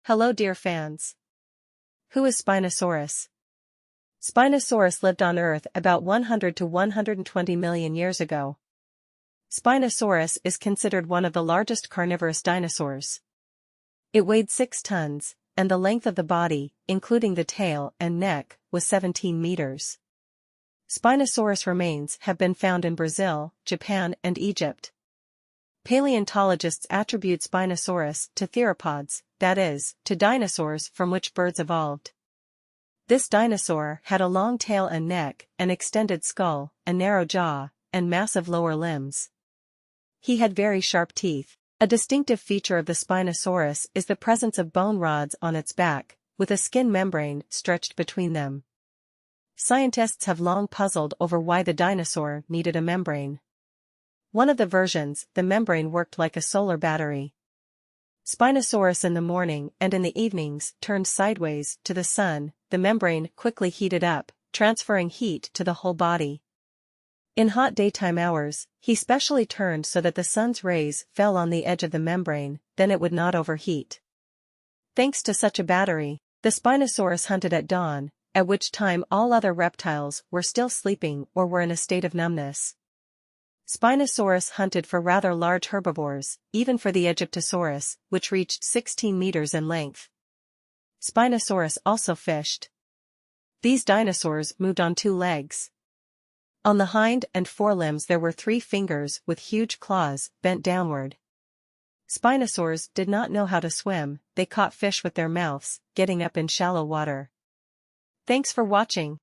Hello dear fans. Who is Spinosaurus? Spinosaurus lived on Earth about 100 to 120 million years ago. Spinosaurus is considered one of the largest carnivorous dinosaurs. It weighed 6 tons, and the length of the body, including the tail and neck, was 17 meters. Spinosaurus remains have been found in Brazil, Japan and Egypt. Paleontologists attribute Spinosaurus to theropods, that is, to dinosaurs from which birds evolved. This dinosaur had a long tail and neck, an extended skull, a narrow jaw, and massive lower limbs. He had very sharp teeth. A distinctive feature of the Spinosaurus is the presence of bone rods on its back, with a skin membrane stretched between them. Scientists have long puzzled over why the dinosaur needed a membrane. One of the versions, the membrane worked like a solar battery. Spinosaurus in the morning and in the evenings turned sideways to the sun. The membrane quickly heated up, transferring heat to the whole body. In hot daytime hours, he specially turned so that the sun's rays fell on the edge of the membrane, then it would not overheat. Thanks to such a battery, the Spinosaurus hunted at dawn, at which time all other reptiles were still sleeping or were in a state of numbness. Spinosaurus hunted for rather large herbivores, even for the Egyptosaurus, which reached 16 meters in length. Spinosaurus also fished. These dinosaurs moved on 2 legs. On the hind and forelimbs there were 3 fingers with huge claws bent downward. Spinosaurs did not know how to swim, they caught fish with their mouths, getting up in shallow water. Thanks for watching.